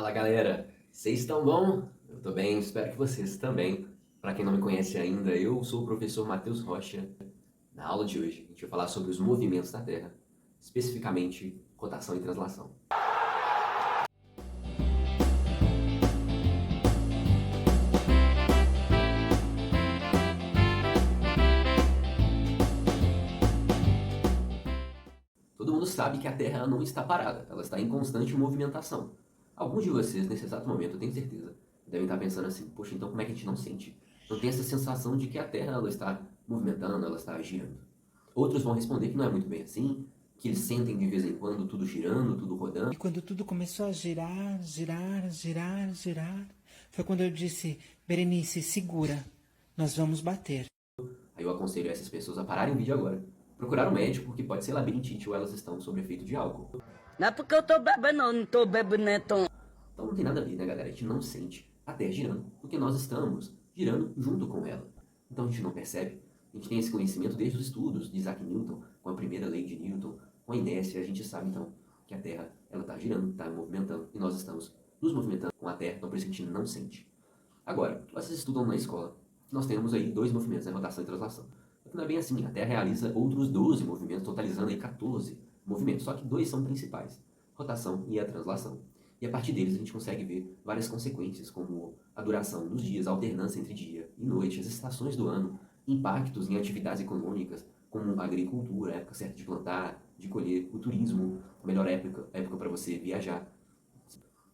Fala galera, vocês estão bom? Eu tô bem, espero que vocês também. Para quem não me conhece ainda, eu sou o professor Matheus Rocha. Na aula de hoje, a gente vai falar sobre os movimentos da Terra, especificamente rotação e translação. Todo mundo sabe que a Terra não está parada, ela está em constante movimentação. Alguns de vocês, nesse exato momento, eu tenho certeza, devem estar pensando assim, poxa, então como é que a gente não sente? Não tem essa sensação de que a Terra ela está movimentando, ela está girando. Outros vão responder que não é muito bem assim, que eles sentem de vez em quando tudo girando, tudo rodando. E quando tudo começou a girar, girar, girar, girar, foi quando eu disse: Berenice, segura, nós vamos bater. Aí eu aconselho essas pessoas a pararem o vídeo agora, procurar um médico, porque pode ser labirintite ou elas estão sob efeito de álcool. Não é porque eu tô bebendo, não tô bebendo, né, Tom? Então não tem nada a ver, né, galera? A gente não sente a Terra girando, porque nós estamos girando junto com ela. Então a gente não percebe. A gente tem esse conhecimento desde os estudos de Isaac Newton, com a primeira lei de Newton, com a inércia. A gente sabe, então, que a Terra ela está girando, está movimentando, e nós estamos nos movimentando com a Terra, então por isso a gente não sente. Agora, vocês estudam na escola, nós temos aí dois movimentos, né, rotação e translação. Não é bem assim, a Terra realiza outros 12 movimentos, totalizando aí 14 movimentos, só que dois são principais, rotação e a translação. E a partir deles a gente consegue ver várias consequências, como a duração dos dias, a alternância entre dia e noite, as estações do ano, impactos em atividades econômicas, como a agricultura, a época certa de plantar, de colher, o turismo, a melhor época para você viajar.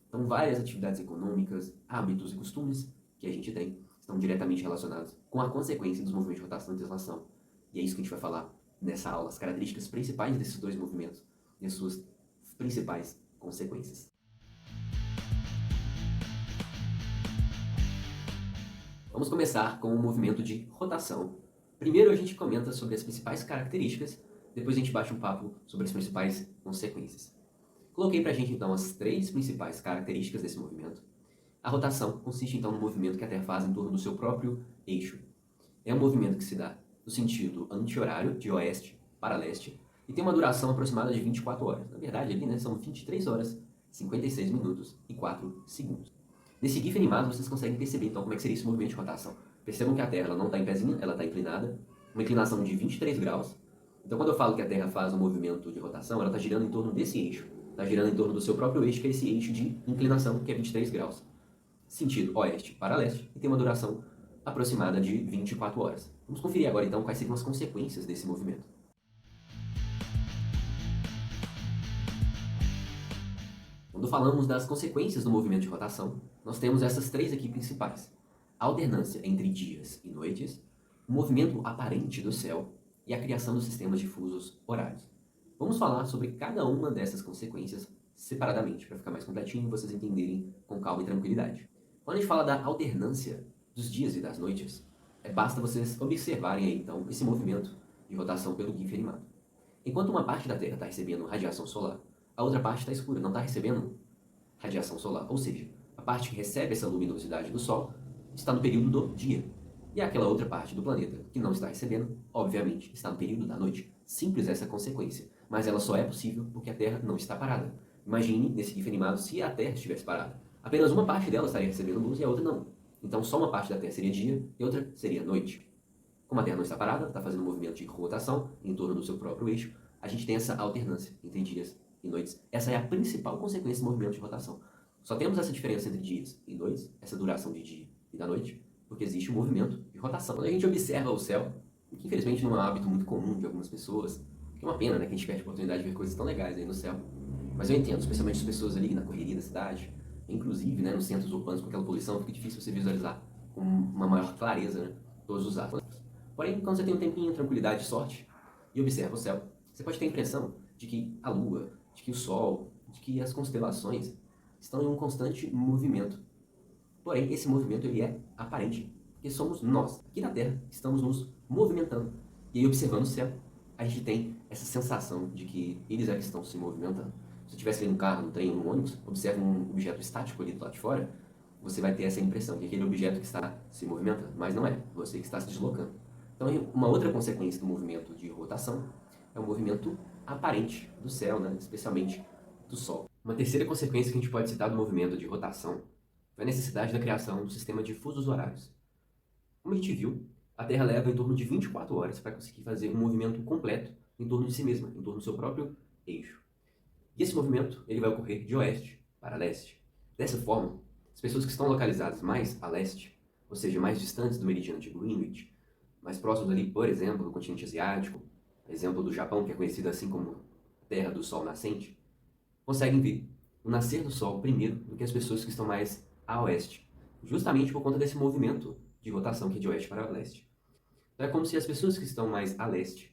Então, várias atividades econômicas, hábitos e costumes que a gente tem estão diretamente relacionados com a consequência dos movimentos de rotação e translação. E é isso que a gente vai falar nessa aula, as características principais desses dois movimentos e as suas principais consequências. Vamos começar com o movimento de rotação. Primeiro a gente comenta sobre as principais características, depois a gente bate um papo sobre as principais consequências. Coloquei pra gente então as três principais características desse movimento. A rotação consiste então no movimento que a Terra faz em torno do seu próprio eixo. É um movimento que se dá no sentido anti-horário, de oeste para leste, e tem uma duração aproximada de 24 horas. Na verdade, ali são 23 horas, 56 minutos e 4 segundos. Nesse GIF animado, vocês conseguem perceber então como é que seria esse movimento de rotação. Percebam que a Terra ela não está em pezinho, ela está inclinada, uma inclinação de 23 graus. Então, quando eu falo que a Terra faz um movimento de rotação, ela está girando em torno desse eixo. Está girando em torno do seu próprio eixo, que é esse eixo de inclinação, que é 23 graus. Sentido oeste para leste, e tem uma duração aproximada de 24 horas. Vamos conferir agora então quais seriam as consequências desse movimento. Quando falamos das consequências do movimento de rotação, nós temos essas três aqui principais. A alternância entre dias e noites, o movimento aparente do céu e a criação dos sistemas difusos horários. Vamos falar sobre cada uma dessas consequências separadamente, para ficar mais completinho e vocês entenderem com calma e tranquilidade. Quando a gente fala da alternância dos dias e das noites, basta vocês observarem aí então esse movimento de rotação pelo GIF animado. Enquanto uma parte da Terra está recebendo radiação solar, a outra parte está escura, não está recebendo radiação solar. Ou seja, a parte que recebe essa luminosidade do Sol está no período do dia. E aquela outra parte do planeta que não está recebendo, obviamente, está no período da noite. Simples essa consequência, mas ela só é possível porque a Terra não está parada. Imagine, nesse GIF animado, se a Terra estivesse parada. Apenas uma parte dela estaria recebendo luz e a outra não. Então só uma parte da Terra seria dia e outra seria noite. Como a Terra não está parada, está fazendo um movimento de rotação em torno do seu próprio eixo, a gente tem essa alternância entre dias e noites. Essa é a principal consequência do movimento de rotação. Só temos essa diferença entre dias e noites, essa duração de dia e da noite, porque existe um movimento de rotação. Quando a gente observa o céu, que infelizmente não é um hábito muito comum de algumas pessoas, que é uma pena, né, que a gente perde a oportunidade de ver coisas tão legais aí no céu. Mas eu entendo, especialmente as pessoas ali na correria da cidade, inclusive, né, nos centros urbanos com aquela poluição, fica difícil você visualizar com uma maior clareza, né, todos os astros. Porém, quando você tem um tempinho, tranquilidade e sorte, e observa o céu, você pode ter a impressão de que a Lua, de que o Sol, de que as constelações estão em um constante movimento. Porém, esse movimento ele é aparente, porque somos nós, aqui na Terra, que estamos nos movimentando. E aí, observando o céu, a gente tem essa sensação de que eles é que estão se movimentando. Se você estivesse vendo um carro, um trem, um ônibus, observa um objeto estático ali do lado de fora, você vai ter essa impressão de aquele objeto que está se movimentando, mas não é, você que está se deslocando. Então, uma outra consequência do movimento de rotação é o movimento aparente do céu, né? Especialmente do Sol. Uma terceira consequência que a gente pode citar do movimento de rotação foi a necessidade da criação do sistema de fusos horários. Como a gente viu, a Terra leva em torno de 24 horas para conseguir fazer um movimento completo em torno de si mesma, em torno do seu próprio eixo. E esse movimento ele vai ocorrer de oeste para leste. Dessa forma, as pessoas que estão localizadas mais a leste, ou seja, mais distantes do meridiano de Greenwich, mais próximos ali, por exemplo, do continente asiático, exemplo do Japão, que é conhecido assim como Terra do Sol Nascente, conseguem ver o nascer do Sol primeiro do que as pessoas que estão mais a oeste, justamente por conta desse movimento de rotação que é de oeste para leste. Então é como se as pessoas que estão mais a leste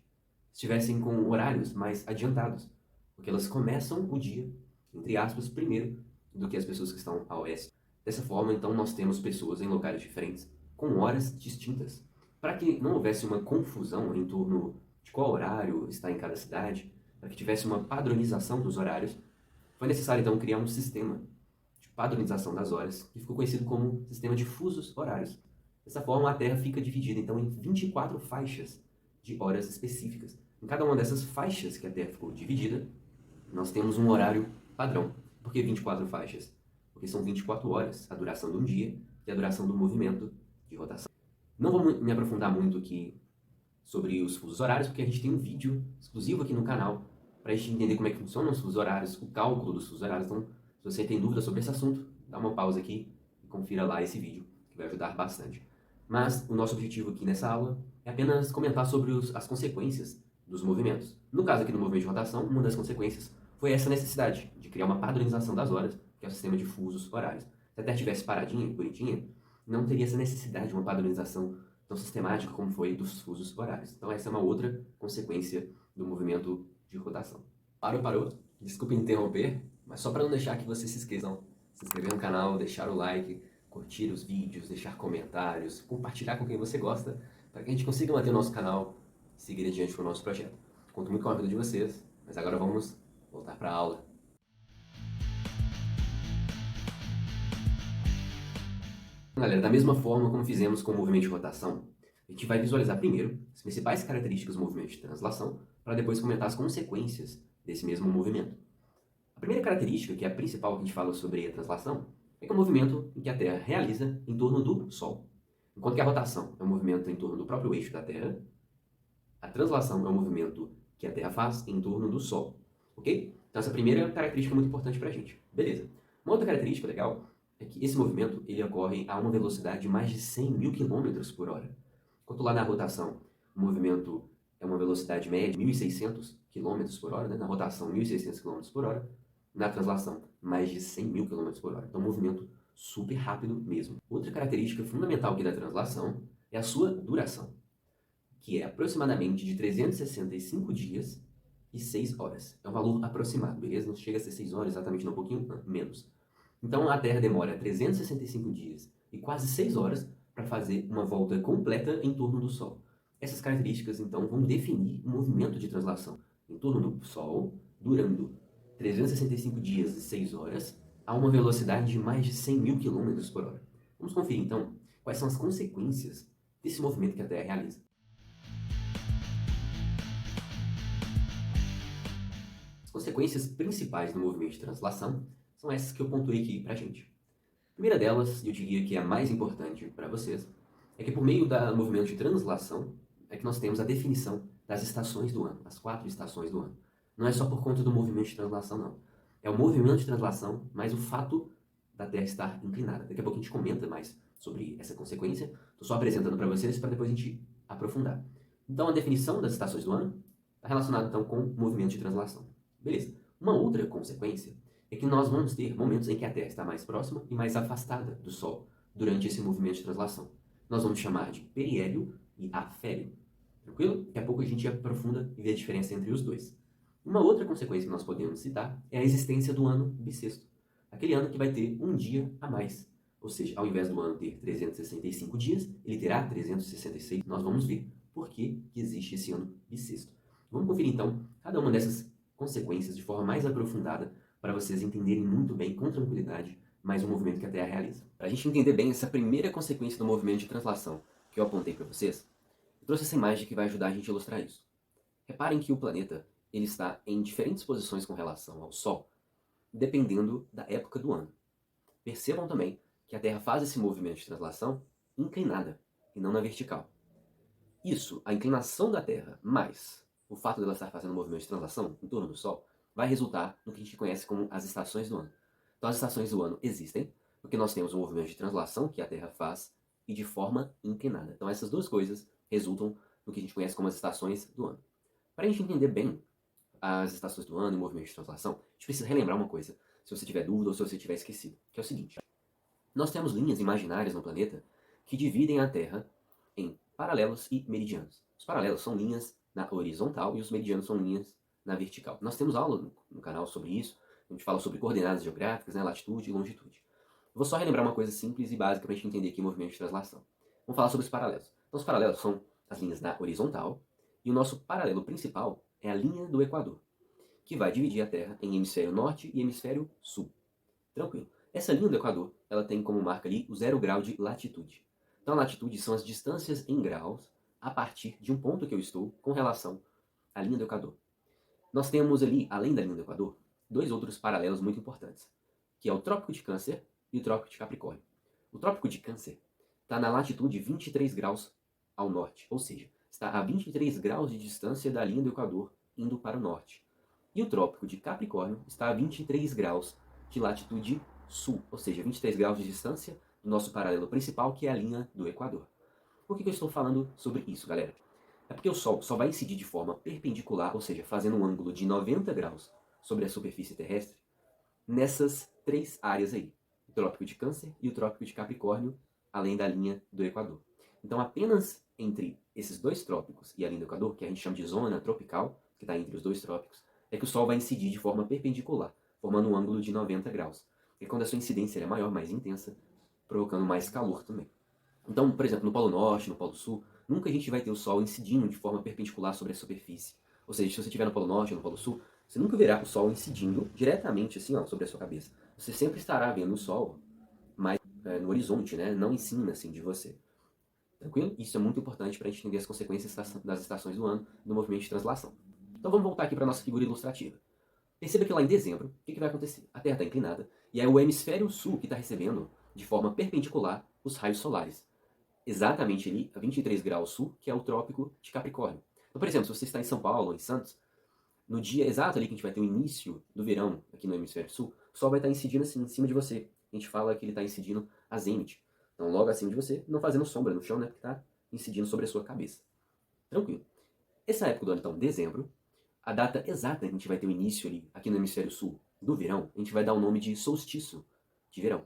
estivessem com horários mais adiantados, porque elas começam o dia, entre aspas, primeiro do que as pessoas que estão a oeste. Dessa forma, então, nós temos pessoas em locais diferentes, com horas distintas, para que não houvesse uma confusão em torno de qual horário está em cada cidade, para que tivesse uma padronização dos horários, foi necessário então criar um sistema de padronização das horas, que ficou conhecido como sistema de fusos horários. Dessa forma, a Terra fica dividida então em 24 faixas de horas específicas. Em cada uma dessas faixas que a Terra ficou dividida, nós temos um horário padrão. Por que 24 faixas? Porque são 24 horas a duração de um dia e a duração do movimento de rotação. Não vou me aprofundar muito aqui sobre os fusos horários, porque a gente tem um vídeo exclusivo aqui no canal para a gente entender como é que funcionam os fusos horários, o cálculo dos fusos horários. Então, se você tem dúvida sobre esse assunto, dá uma pausa aqui e confira lá esse vídeo, que vai ajudar bastante. Mas o nosso objetivo aqui nessa aula é apenas comentar sobre as consequências dos movimentos. No caso aqui do movimento de rotação, uma das consequências foi essa necessidade de criar uma padronização das horas, que é o sistema de fusos horários. Se a Terra estivesse paradinha, bonitinha, não teria essa necessidade de uma padronização tão sistemática como foi dos fusos horários. Então essa é uma outra consequência do movimento de rotação. Parou? Desculpe interromper, mas só para não deixar que vocês se esqueçam, se inscrever no canal, deixar o like, curtir os vídeos, deixar comentários, compartilhar com quem você gosta, para que a gente consiga manter o nosso canal e seguir adiante com o nosso projeto. Conto muito com a ajuda de vocês, mas agora vamos voltar para a aula. Galera, da mesma forma como fizemos com o movimento de rotação, a gente vai visualizar primeiro as principais características do movimento de translação, para depois comentar as consequências desse mesmo movimento. A primeira característica, que é a principal que a gente fala sobre a translação, é que é um movimento em que a Terra realiza em torno do Sol. Enquanto que a rotação é um movimento em torno do próprio eixo da Terra, a translação é um movimento que a Terra faz em torno do Sol. Ok? Então essa primeira característica é muito importante para a gente. Beleza. Uma outra característica legal é que esse movimento ele ocorre a uma velocidade de mais de 100 mil km por hora. Enquanto lá na rotação o movimento é uma velocidade média de 1.600 km por hora, né? Na rotação 1.600 km por hora, na translação mais de 100 mil km por hora. Então um movimento super rápido mesmo. Outra característica fundamental aqui da translação é a sua duração, que é aproximadamente de 365 dias e 6 horas. É um valor aproximado, beleza? Não chega a ser 6 horas exatamente, não, um pouquinho menos. Então a Terra demora 365 dias e quase 6 horas para fazer uma volta completa em torno do Sol. Essas características, então, vão definir o movimento de translação em torno do Sol, durando 365 dias e 6 horas, a uma velocidade de mais de 100 mil km por hora. Vamos conferir, então, quais são as consequências desse movimento que a Terra realiza. As consequências principais do movimento de translação são essas que eu pontuei aqui pra gente. A primeira delas, e eu diria que é a mais importante para vocês, é que por meio do movimento de translação é que nós temos a definição das estações do ano, as 4 estações do ano. Não é só por conta do movimento de translação, não. É o movimento de translação, mais o fato da Terra estar inclinada. Daqui a pouco a gente comenta mais sobre essa consequência. Estou só apresentando para vocês para depois a gente aprofundar. Então a definição das estações do ano está relacionada então com o movimento de translação. Beleza. Uma outra consequência é que nós vamos ter momentos em que a Terra está mais próxima e mais afastada do Sol durante esse movimento de translação. Nós vamos chamar de periélio e afélio. Tranquilo? Daqui a pouco a gente aprofunda e vê a diferença entre os dois. Uma outra consequência que nós podemos citar é a existência do ano bissexto. Aquele ano que vai ter um dia a mais. Ou seja, ao invés do ano ter 365 dias, ele terá 366. Nós vamos ver por que existe esse ano bissexto. Vamos conferir então cada uma dessas consequências de forma mais aprofundada para vocês entenderem muito bem, com tranquilidade, mais o movimento que a Terra realiza. Para a gente entender bem essa primeira consequência do movimento de translação que eu apontei para vocês, eu trouxe essa imagem que vai ajudar a gente a ilustrar isso. Reparem que o planeta ele está em diferentes posições com relação ao Sol, dependendo da época do ano. Percebam também que a Terra faz esse movimento de translação inclinada e não na vertical. Isso, a inclinação da Terra, mais o fato dela estar fazendo um movimento de translação em torno do Sol, vai resultar no que a gente conhece como as estações do ano. Então, as estações do ano existem porque nós temos um movimento de translação que a Terra faz e de forma inclinada. Então, essas duas coisas resultam no que a gente conhece como as estações do ano. Para a gente entender bem as estações do ano e o movimento de translação, a gente precisa relembrar uma coisa, se você tiver dúvida ou se você tiver esquecido, que é o seguinte. Nós temos linhas imaginárias no planeta que dividem a Terra em paralelos e meridianos. Os paralelos são linhas na horizontal e os meridianos são linhas na vertical. Nós temos aula no canal sobre isso, a gente fala sobre coordenadas geográficas, né, latitude e longitude. Vou só relembrar uma coisa simples e básica para a gente entender aqui o movimento de translação. Vamos falar sobre os paralelos. Então, os paralelos são as linhas na horizontal e o nosso paralelo principal é a linha do Equador, que vai dividir a Terra em hemisfério norte e hemisfério sul. Tranquilo. Essa linha do Equador, ela tem como marca ali o 0 grau de latitude. Então, a latitude são as distâncias em graus a partir de um ponto que eu estou com relação à linha do Equador. Nós temos ali, além da linha do Equador, dois outros paralelos muito importantes, que é o Trópico de Câncer e o Trópico de Capricórnio. O Trópico de Câncer está na latitude 23 graus ao norte, ou seja, está a 23 graus de distância da linha do Equador indo para o norte. E o Trópico de Capricórnio está a 23 graus de latitude sul, ou seja, 23 graus de distância do nosso paralelo principal, que é a linha do Equador. Por que eu estou falando sobre isso, galera? É porque o Sol só vai incidir de forma perpendicular, ou seja, fazendo um ângulo de 90 graus sobre a superfície terrestre, nessas três áreas aí, o Trópico de Câncer e o Trópico de Capricórnio, além da linha do Equador. Então, apenas entre esses dois trópicos e a linha do Equador, que a gente chama de zona tropical, que está entre os dois trópicos, é que o Sol vai incidir de forma perpendicular, formando um ângulo de 90 graus. E quando a sua incidência é maior, mais intensa, provocando mais calor também. Então, por exemplo, no Polo Norte, no Polo Sul, nunca a gente vai ter o Sol incidindo de forma perpendicular sobre a superfície. Ou seja, se você estiver no Polo Norte ou no Polo Sul, você nunca verá o Sol incidindo diretamente assim, ó, sobre a sua cabeça. Você sempre estará vendo o Sol mais no horizonte, né? Não em cima assim, de você. Tranquilo? Isso é muito importante para a gente entender as consequências das estações do ano do movimento de translação. Então vamos voltar aqui para a nossa figura ilustrativa. Perceba que lá em dezembro, o que vai acontecer? A Terra está inclinada e é o hemisfério sul que está recebendo de forma perpendicular os raios solares. Exatamente ali a 23 graus sul, que é o Trópico de Capricórnio. Então, por exemplo, se você está em São Paulo ou em Santos, no dia exato ali que a gente vai ter o início do verão aqui no hemisfério sul, o Sol vai estar incidindo assim em cima de você. A gente fala que ele está incidindo a zênite. Então, logo acima de você, não fazendo sombra no chão, né? Porque está incidindo sobre a sua cabeça. Tranquilo. Essa época do ano, então, dezembro, a data exata que a gente vai ter o início ali, aqui no hemisfério sul, do verão, a gente vai dar o nome de solstício de verão.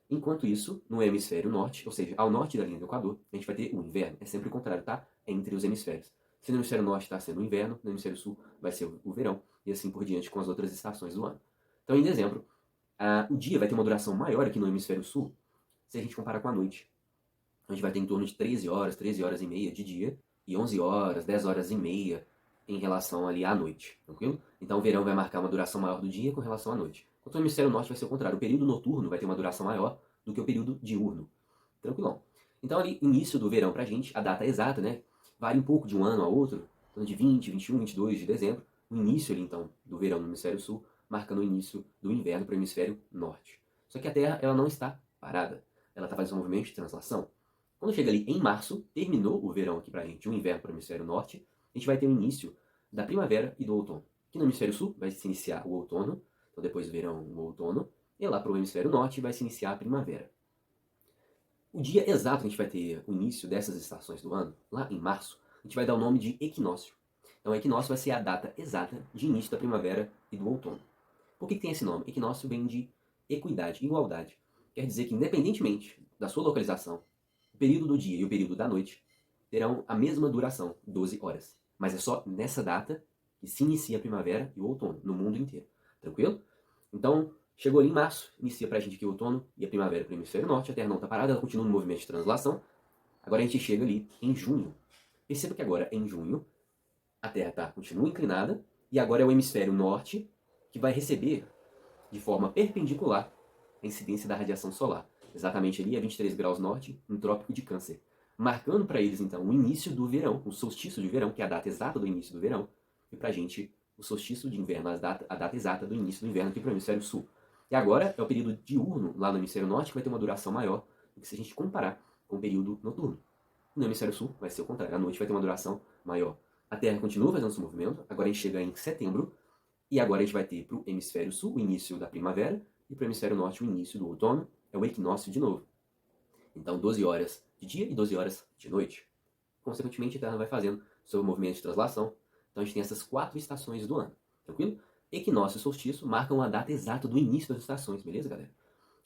Enquanto isso, no hemisfério norte, ou seja, ao norte da linha do Equador, a gente vai ter o inverno. É sempre o contrário, tá? É entre os hemisférios. Se no hemisfério norte está sendo o inverno, no hemisfério sul vai ser o verão, e assim por diante com as outras estações do ano. Então, em dezembro, o dia vai ter uma duração maior aqui no hemisfério sul, se a gente comparar com a noite. A gente vai ter em torno de 13 horas e meia de dia, e 11 horas, 10 horas e meia em relação ali à noite, tranquilo? Então o verão vai marcar uma duração maior do dia com relação à noite. Enquanto o hemisfério norte vai ser o contrário, o período noturno vai ter uma duração maior do que o período diurno. Tranquilão. Então ali, início do verão pra gente, a data exata, né? Varia um pouco de um ano a outro, então de 20, 21, 22 de dezembro, o início ali então do verão no hemisfério sul, marcando o início do inverno para o hemisfério norte. Só que a Terra, ela não está parada. Ela está fazendo um movimento de translação. Quando chega ali em março, terminou o verão aqui pra gente, o inverno para o hemisfério norte, a gente vai ter o início da primavera e do outono. Aqui no hemisfério sul vai se iniciar o outono, então depois do verão, o outono, e lá para o hemisfério norte vai se iniciar a primavera. O dia exato que a gente vai ter o início dessas estações do ano, lá em março, a gente vai dar o nome de equinócio. Então, equinócio vai ser a data exata de início da primavera e do outono. Por que tem esse nome? Equinócio vem de equidade, igualdade. Quer dizer que, independentemente da sua localização, o período do dia e o período da noite terão a mesma duração, 12 horas. Mas é só nessa data que se inicia a primavera e o outono, no mundo inteiro. Tranquilo? Então, chegou ali em março, inicia pra gente aqui o outono e a primavera para o hemisfério norte, a Terra não está parada, ela continua no movimento de translação. Agora a gente chega ali em junho. Perceba que agora, em junho, a Terra continua inclinada e agora é o hemisfério norte que vai receber de forma perpendicular a incidência da radiação solar. Exatamente ali a 23 graus norte, no Trópico de Câncer. Marcando para eles, então, o início do verão, o solstício de verão, que é a data exata do início do verão, e para a gente, o solstício de inverno, a data exata do início do inverno aqui para o hemisfério sul. E agora é o período diurno lá no hemisfério norte que vai ter uma duração maior do que se a gente comparar com o período noturno. No hemisfério sul vai ser o contrário, a noite vai ter uma duração maior. A Terra continua fazendo seu movimento, agora a gente chega em setembro, e agora a gente vai ter para o hemisfério sul o início da primavera, e para o hemisfério norte o início do outono, é o equinócio de novo. Então 12 horas de dia e 12 horas de noite. Consequentemente a Terra vai fazendo seu movimento de translação. Então a gente tem essas 4 estações do ano, tranquilo? Equinócio e solstício marcam a data exata do início das estações, beleza, galera?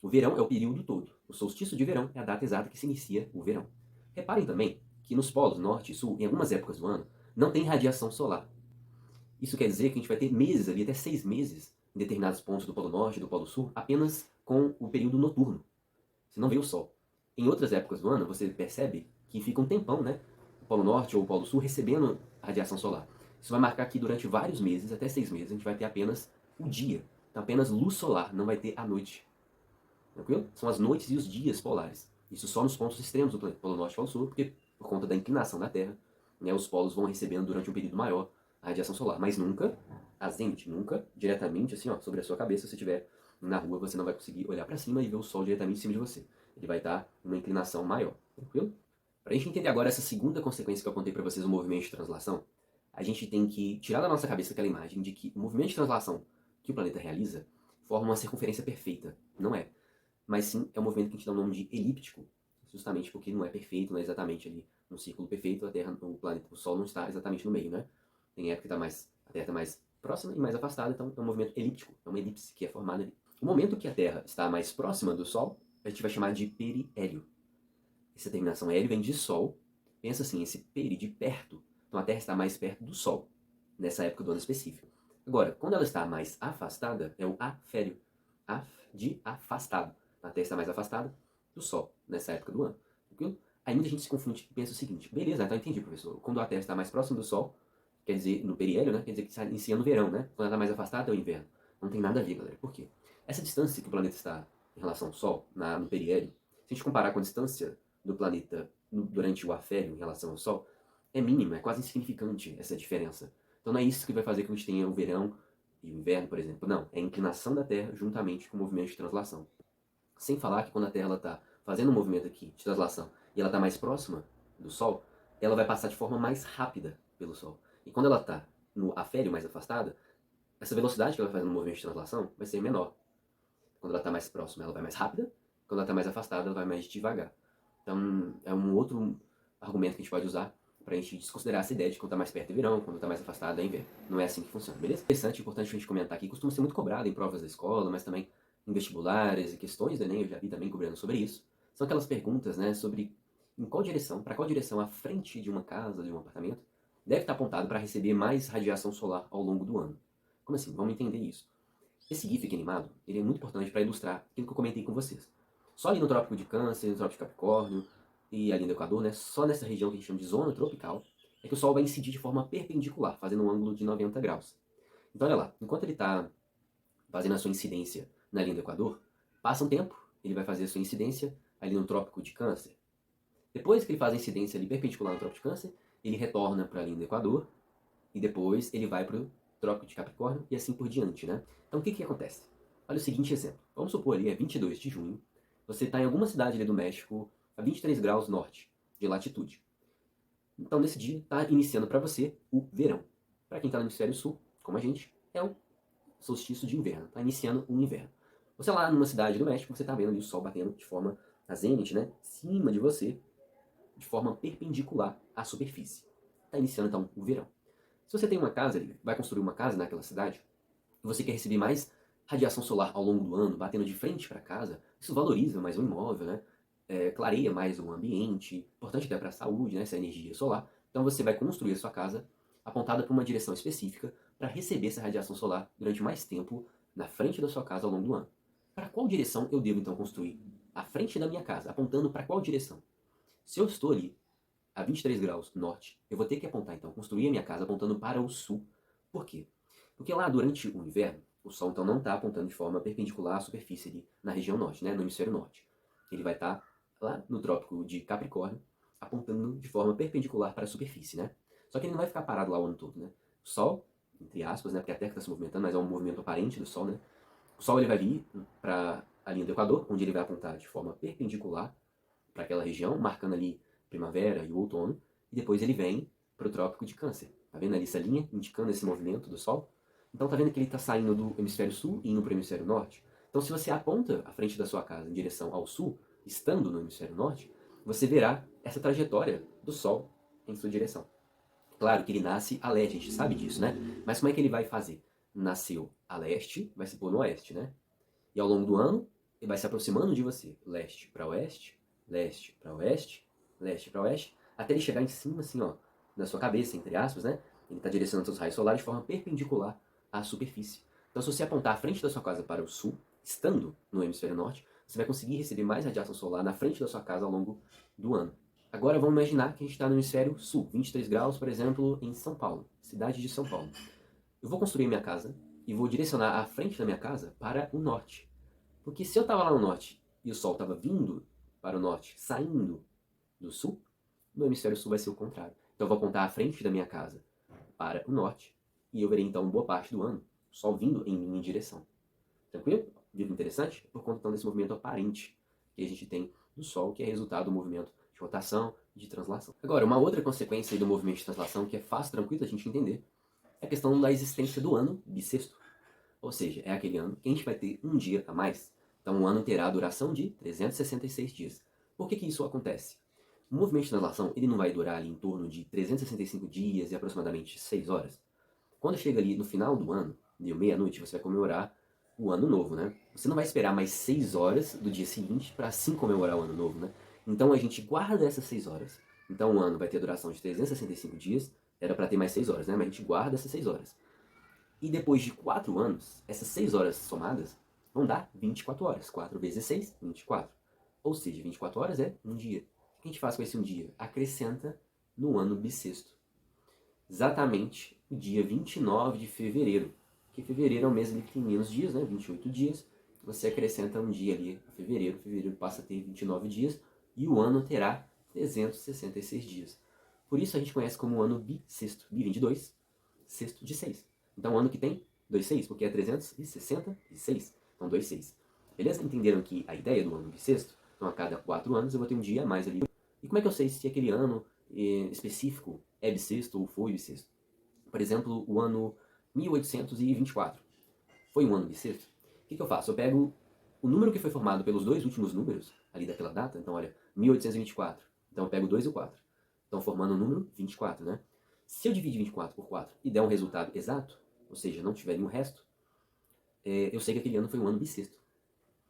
O verão é o período todo. O solstício de verão é a data exata que se inicia o verão. Reparem também que nos polos norte e sul, em algumas épocas do ano, não tem radiação solar. Isso quer dizer que a gente vai ter meses ali, até 6 meses, em determinados pontos do polo norte e do polo sul, apenas com o período noturno. Você não vê o sol. Em outras épocas do ano, você percebe que fica um tempão, né? O polo norte ou o polo sul recebendo radiação solar. Isso vai marcar que durante vários meses, até 6 meses, a gente vai ter apenas o dia. Então, apenas luz solar, não vai ter a noite. Tranquilo? São as noites e os dias polares. Isso só nos pontos extremos do planeta, polo norte e polo sul, porque por conta da inclinação da Terra, né, os polos vão recebendo durante um período maior a radiação solar. Mas nunca, a zênite, nunca diretamente assim, ó, sobre a sua cabeça. Se você estiver na rua, você não vai conseguir olhar para cima e ver o sol diretamente em cima de você. Ele vai estar em uma inclinação maior. Tranquilo? Para a gente entender agora essa segunda consequência que eu contei para vocês, o movimento de translação, a gente tem que tirar da nossa cabeça aquela imagem de que o movimento de translação que o planeta realiza forma uma circunferência perfeita. Não é. Mas sim é um movimento que a gente dá o nome de elíptico, justamente porque não é perfeito, não é exatamente ali um círculo perfeito, a Terra, o planeta, o Sol não está exatamente no meio, né? Tem época que a Terra está mais próxima e mais afastada, então é um movimento elíptico, é uma elipse que é formada ali. O momento que a Terra está mais próxima do Sol, a gente vai chamar de periélio. Essa terminação hélio vem de Sol, pensa assim, esse peri de perto, então a Terra está mais perto do Sol, nessa época do ano específico. Agora, quando ela está mais afastada, é o afério, de afastado. A Terra está mais afastada do Sol, nessa época do ano. Tranquilo? Aí muita gente se confunde e pensa o seguinte: beleza, então entendi, professor. Quando a Terra está mais próxima do Sol, quer dizer, no periélio, né? Quer dizer que está iniciando o verão, né? Quando ela está mais afastada é o inverno. Não tem nada a ver, galera. Por quê? Essa distância que o planeta está em relação ao Sol, no periélio, se a gente comparar com a distância do planeta durante o afério em relação ao Sol, é mínima, é quase insignificante essa diferença. Então não é isso que vai fazer que a gente tenha o verão e o inverno, por exemplo. Não, é a inclinação da Terra juntamente com o movimento de translação. Sem falar que quando a Terra está fazendo um movimento aqui de translação e ela está mais próxima do Sol, ela vai passar de forma mais rápida pelo Sol. E quando ela está no afério mais afastada, essa velocidade que ela vai fazer no movimento de translação vai ser menor. Quando ela está mais próxima, ela vai mais rápida. Quando ela está mais afastada, ela vai mais devagar. Então, é um outro argumento que a gente pode usar para a gente desconsiderar essa ideia de quando está mais perto é verão, quando está mais afastado é inverno. Não é assim que funciona, beleza? Interessante, importante a gente comentar aqui, costuma ser muito cobrado em provas da escola, mas também em vestibulares e questões do Enem, eu já vi também cobrando sobre isso. São aquelas perguntas, né, sobre em qual direção, para qual direção a frente de uma casa, de um apartamento, deve estar apontado para receber mais radiação solar ao longo do ano. Como assim? Vamos entender isso. Esse GIF aqui animado, ele é muito importante para ilustrar aquilo que eu comentei com vocês. Só ali no Trópico de Câncer, no Trópico de Capricórnio e ali no Equador, né, só nessa região que a gente chama de zona tropical, é que o Sol vai incidir de forma perpendicular, fazendo um ângulo de 90 graus. Então olha lá, enquanto ele está fazendo a sua incidência na linha do Equador, passa um tempo, ele vai fazer a sua incidência ali no Trópico de Câncer. Depois que ele faz a incidência ali perpendicular no Trópico de Câncer, ele retorna para a linha do Equador e depois ele vai para o Trópico de Capricórnio e assim por diante, né? Então o que acontece? Olha o seguinte exemplo. Vamos supor ali, é 22 de junho, você está em alguma cidade ali do México a 23 graus norte de latitude. Então nesse dia está iniciando para você o verão. Para quem está no hemisfério sul, como a gente, é o solstício de inverno. Está iniciando o inverno. Você lá numa cidade do México, você está vendo ali o sol batendo de forma a zênite, né? Cima de você, de forma perpendicular à superfície. Está iniciando então o verão. Se você tem uma casa ali, vai construir uma casa naquela cidade, e você quer receber mais radiação solar ao longo do ano, batendo de frente para a casa, isso valoriza mais o imóvel, né? Clareia mais o ambiente, importante até para a saúde, né? Essa energia solar. Então você vai construir a sua casa apontada para uma direção específica para receber essa radiação solar durante mais tempo na frente da sua casa ao longo do ano. Para qual direção eu devo então construir? À frente da minha casa, apontando para qual direção? Se eu estou ali a 23 graus norte, eu vou ter que apontar então, construir a minha casa apontando para o sul. Por quê? Porque lá durante o inverno, o Sol então não está apontando de forma perpendicular à superfície ali na região norte, né, no hemisfério norte. Ele vai estar lá no Trópico de Capricórnio, apontando de forma perpendicular para a superfície, né? Só que ele não vai ficar parado lá o ano todo, né? O Sol entre aspas, né? Porque a Terra está se movimentando, mas é um movimento aparente do Sol, né? O Sol ele vai vir para a linha do Equador, onde ele vai apontar de forma perpendicular para aquela região, marcando ali primavera e o outono, e depois ele vem para o Trópico de Câncer. Tá vendo ali essa linha indicando esse movimento do Sol? Então tá vendo que ele está saindo do hemisfério sul e indo para o hemisfério norte? Então se você aponta a frente da sua casa em direção ao sul, estando no hemisfério norte, você verá essa trajetória do Sol em sua direção. Claro que ele nasce a leste, a gente sabe disso, né? Mas como é que ele vai fazer? Nasceu a leste, vai se pôr no oeste, né? E ao longo do ano, ele vai se aproximando de você. Leste para oeste, leste para oeste, leste para oeste, até ele chegar em cima, assim, ó, na sua cabeça, entre aspas, né? Ele está direcionando seus raios solares de forma perpendicular à superfície. Então, se você apontar a frente da sua casa para o sul, estando no hemisfério norte, você vai conseguir receber mais radiação solar na frente da sua casa ao longo do ano. Agora vamos imaginar que a gente está no hemisfério sul, 23 graus, por exemplo, em São Paulo, cidade de São Paulo. Eu vou construir minha casa e vou direcionar a frente da minha casa para o norte. Porque se eu estava lá no norte e o sol estava vindo para o norte, saindo do sul, no hemisfério sul vai ser o contrário. Então eu vou apontar a frente da minha casa para o norte e eu verei então boa parte do ano o sol vindo em minha direção. Tranquilo? Vivo interessante? Por conta então desse movimento aparente que a gente tem do sol, que é resultado do movimento de rotação e de translação. Agora, uma outra consequência do movimento de translação que é fácil, tranquilo a gente entender, é a questão da existência do ano bissexto. Ou seja, é aquele ano que a gente vai ter um dia a mais. Então, o ano terá a duração de 366 dias. Por que isso acontece? O movimento de translação ele não vai durar ali em torno de 365 dias e aproximadamente 6 horas. Quando chega ali no final do ano, deu meia-noite, você vai comemorar o ano novo, né? Você não vai esperar mais 6 horas do dia seguinte para assim comemorar o ano novo, né? Então a gente guarda essas 6 horas. Então o ano vai ter a duração de 365 dias. Era para ter mais 6 horas, né? Mas a gente guarda essas 6 horas. E depois de 4 anos, essas 6 horas somadas vão dar 24 horas. 4 vezes 6, 24. Ou seja, 24 horas é um dia. O que a gente faz com esse um dia? Acrescenta no ano bissexto. Exatamente o dia 29 de fevereiro. Porque fevereiro é um mês ali que tem menos dias, né? 28 dias. Você acrescenta um dia ali a fevereiro. Fevereiro passa a ter 29 dias. E o ano terá 366 dias. Por isso a gente conhece como o ano bissexto. Bi vem de 2, sexto de 6. Então, um ano que tem 2 6, porque é 366. Então, 2 6. Beleza? Entenderam aqui a ideia do ano bissexto? Então, a cada 4 anos eu vou ter um dia a mais ali. E como é que eu sei se aquele ano específico é bissexto ou foi bissexto? Por exemplo, o ano 1824. Foi um ano bissexto? O que eu faço? Eu pego o número que foi formado pelos dois últimos números ali daquela data. Então, olha, 1824. Então, eu pego o 2 e o 4. Então, formando o número 24, né? Se eu dividir 24 por 4 e der um resultado exato, ou seja, não tiver nenhum resto, eu sei que aquele ano foi um ano bissexto.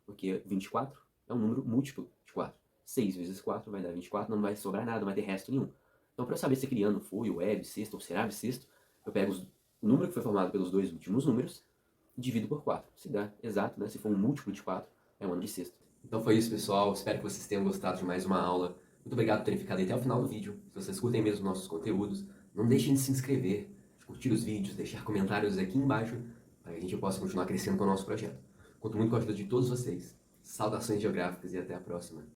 Porque 24 é um número múltiplo de 4. 6 vezes 4 vai dar 24, não vai sobrar nada, não vai ter resto nenhum. Então, para eu saber se aquele ano foi ou é bissexto ou será bissexto, eu pego o número que foi formado pelos dois últimos números e divido por 4. Se dá exato, né? Se for um múltiplo de 4, é um ano bissexto. Então foi isso, pessoal. Espero que vocês tenham gostado de mais uma aula. Muito obrigado por terem ficado até o final do vídeo. Se vocês curtem mesmo nossos conteúdos, não deixem de se inscrever, de curtir os vídeos, deixar comentários aqui embaixo, para que a gente possa continuar crescendo com o nosso projeto. Conto muito com a ajuda de todos vocês. Saudações geográficas e até a próxima.